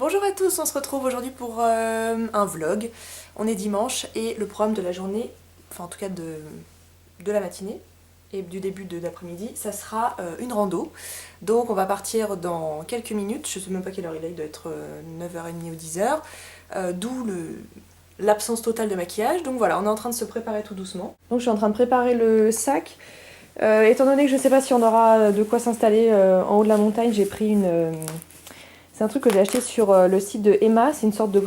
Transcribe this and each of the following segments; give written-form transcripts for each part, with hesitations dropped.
Bonjour à tous, on se retrouve aujourd'hui pour un vlog. On est dimanche et le programme de la journée, enfin en tout cas de la matinée et du début de l'après-midi, ça sera une rando. Donc on va partir dans quelques minutes, je sais même pas quelle heure il est, il doit être 9h30 ou 10h, d'où l'absence totale de maquillage. Donc voilà, on est en train de se préparer tout doucement. Donc je suis en train de préparer le sac. Étant donné que je sais pas si on aura de quoi s'installer en haut de la montagne, j'ai pris c'est un truc que j'ai acheté sur le site de Emma, c'est une sorte de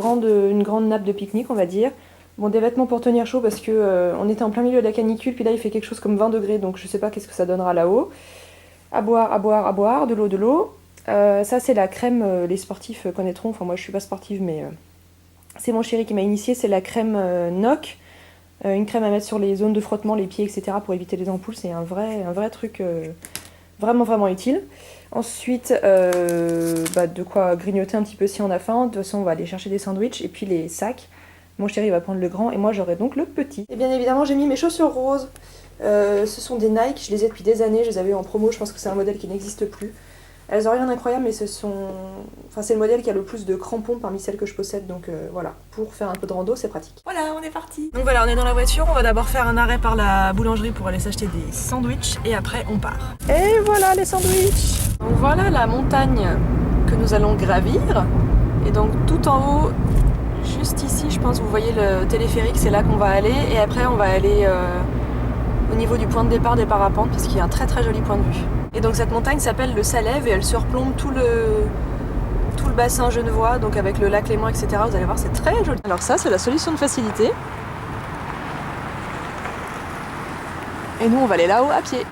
une grande nappe de pique-nique on va dire. Bon, des vêtements pour tenir chaud parce que on était en plein milieu de la canicule, puis là il fait quelque chose comme 20 degrés, donc je sais pas qu'est-ce que ça donnera là-haut. À boire, à boire, à boire, de l'eau. Ça c'est la crème, les sportifs connaîtront, enfin moi je suis pas sportive mais c'est mon chéri qui m'a initiée, c'est la crème NOC. Une crème à mettre sur les zones de frottement, les pieds, etc. pour éviter les ampoules, c'est un vrai truc vraiment utile. Ensuite, de quoi grignoter un petit peu si on a faim. De toute façon, on va aller chercher des sandwichs et puis les sacs. Mon chéri va prendre le grand et moi j'aurai donc le petit. Et bien évidemment, j'ai mis mes chaussures roses. Ce sont des Nike, je les ai depuis des années, je les avais eu en promo, je pense que c'est un modèle qui n'existe plus. Elles ont rien d'incroyable, mais c'est le modèle qui a le plus de crampons parmi celles que je possède, donc voilà, pour faire un peu de rando, c'est pratique. Voilà, on est parti. Donc voilà, on est dans la voiture, on va d'abord faire un arrêt par la boulangerie pour aller s'acheter des sandwichs, et après on part. Et voilà les sandwichs. Donc voilà la montagne que nous allons gravir, et donc tout en haut, juste ici, je pense, vous voyez le téléphérique, c'est là qu'on va aller, et après on va aller au niveau du point de départ des parapentes, parce qu'il y a un très joli point de vue. Et donc cette montagne s'appelle le Salève et elle surplombe tout le bassin genevois, donc avec le lac Léman, etc. Vous allez voir, c'est très joli. Alors ça, c'est la solution de facilité. Et nous, on va aller là-haut à pied.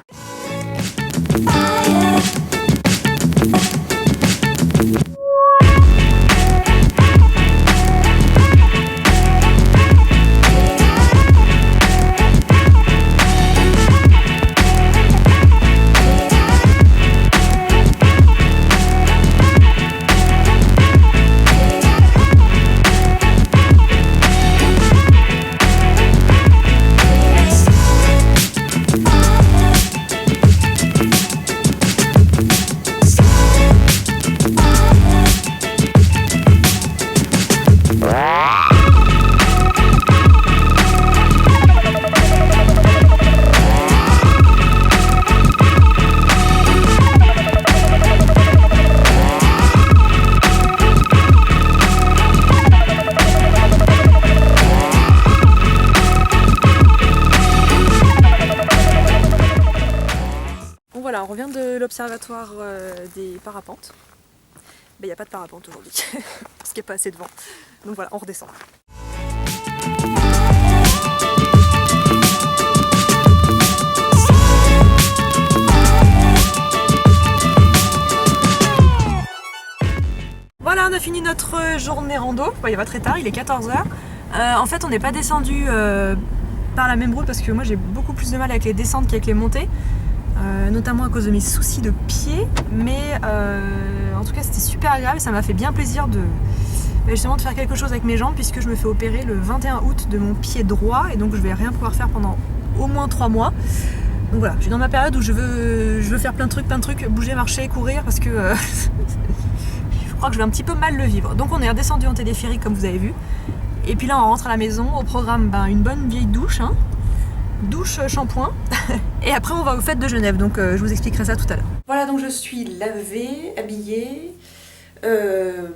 Voilà, on revient de l'observatoire des parapentes. Il n'y a pas de parapente aujourd'hui, parce qu'il n'y a pas assez de vent. Donc voilà, on redescend. Voilà, on a fini notre journée rando. Il va très tard, il est 14h. En fait, on n'est pas descendu par la même route parce que moi j'ai beaucoup plus de mal avec les descentes qu'avec les montées. Notamment à cause de mes soucis de pied, mais en tout cas c'était super agréable et ça m'a fait bien plaisir justement de faire quelque chose avec mes jambes puisque je me fais opérer le 21 août de mon pied droit et donc je vais rien pouvoir faire pendant au moins 3 mois. Donc voilà, je suis dans ma période où je veux faire plein de trucs, bouger, marcher, courir parce que je crois que je vais un petit peu mal le vivre. Donc on est redescendu en téléphérique comme vous avez vu et puis là on rentre à la maison, au programme une bonne vieille douche, douche, shampoing et après on va aux fêtes de Genève, donc je vous expliquerai ça tout à l'heure. Voilà, donc je suis lavée, habillée,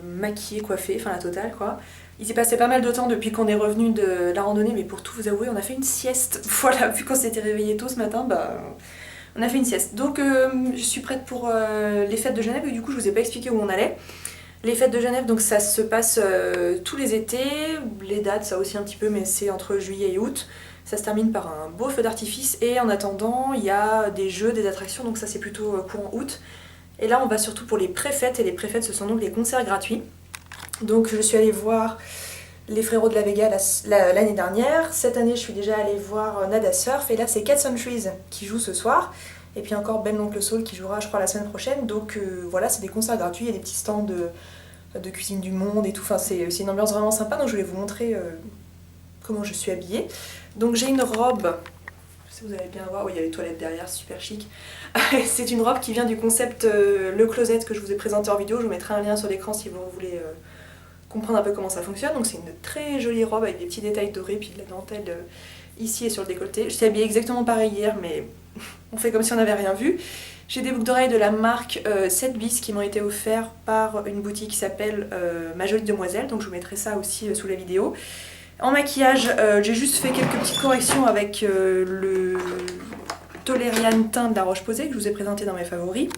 maquillée, coiffée, enfin la totale quoi. Il s'est passé pas mal de temps depuis qu'on est revenu de la randonnée, mais pour tout vous avouer, on a fait une sieste. Voilà, vu qu'on s'était réveillé tôt ce matin, on a fait une sieste. Donc je suis prête pour les fêtes de Genève et du coup je vous ai pas expliqué où on allait. Les fêtes de Genève, donc ça se passe tous les étés, les dates ça aussi un petit peu, mais c'est entre juillet et août. Ça se termine par un beau feu d'artifice et en attendant il y a des jeux, des attractions, donc ça c'est plutôt courant août. Et là on va surtout pour les pré-fêtes, et les pré-fêtes ce sont donc les concerts gratuits. Donc je suis allée voir les Frérots de la Vega l'année dernière, cette année je suis déjà allée voir Nada Surf et là c'est Cat Centuries qui joue ce soir. Et puis encore Ben l'Oncle Soul qui jouera je crois la semaine prochaine, donc voilà c'est des concerts gratuits, il y a des petits stands de cuisine du monde et tout, enfin c'est une ambiance vraiment sympa, donc je voulais vous montrer comment je suis habillée. Donc j'ai une robe, sais pas si vous allez bien voir, oui, il y a les toilettes derrière, super chic. C'est une robe qui vient du concept Le Closet que je vous ai présenté en vidéo, je vous mettrai un lien sur l'écran si vous voulez comprendre un peu comment ça fonctionne. Donc c'est une très jolie robe avec des petits détails dorés, puis de la dentelle ici et sur le décolleté. Je suis habillée exactement pareil hier, mais on fait comme si on n'avait rien vu. J'ai des boucles d'oreilles de la marque 7 bis qui m'ont été offerts par une boutique qui s'appelle Ma Jolie Demoiselle, donc je vous mettrai ça aussi sous la vidéo. En maquillage, j'ai juste fait quelques petites corrections avec le Toleriane teint de la Roche-Posay que je vous ai présenté dans mes favoris.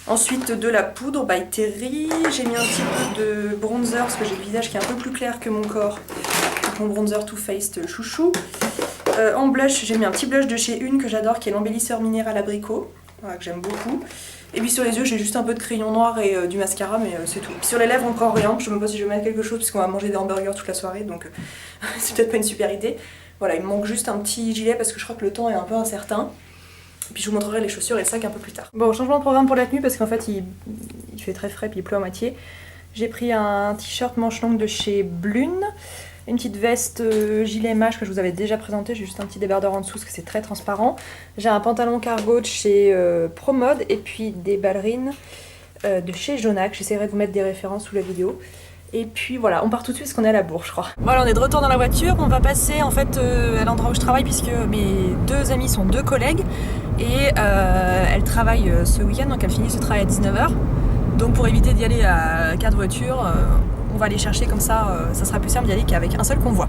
Ensuite de la poudre by Terry, j'ai mis un petit peu de bronzer parce que j'ai le visage qui est un peu plus clair que mon corps. Donc mon bronzer Too Faced chouchou. En blush, j'ai mis un petit blush de chez Une que j'adore qui est l'embellisseur minéral abricot, voilà, que j'aime beaucoup. Et puis sur les yeux, j'ai juste un peu de crayon noir et du mascara, mais c'est tout. Puis sur les lèvres, encore rien. Je ne sais même pas si je vais mettre quelque chose puisqu'on va manger des hamburgers toute la soirée, donc c'est peut-être pas une super idée. Voilà, il me manque juste un petit gilet parce que je crois que le temps est un peu incertain. Puis je vous montrerai les chaussures et le sac un peu plus tard. Bon, changement de programme pour la tenue parce qu'en fait il fait très frais puis il pleut à moitié. J'ai pris un t-shirt manche longue de chez Blune, une petite veste gilet mâche que je vous avais déjà présenté, j'ai juste un petit débardeur en dessous parce que c'est très transparent. J'ai un pantalon cargo de chez Promode et puis des ballerines de chez Jonac. J'essaierai de vous mettre des références sous la vidéo. Et puis voilà, on part tout de suite parce qu'on est à la Bourse, je crois. Voilà, on est de retour dans la voiture. On va passer en fait à l'endroit où je travaille puisque mes deux amies sont deux collègues et elles travaillent ce week-end, donc elles finissent le travail à 19 h. Donc pour éviter d'y aller à 4 voitures, on va les chercher comme ça, ça sera plus simple d'y aller qu'avec un seul convoi.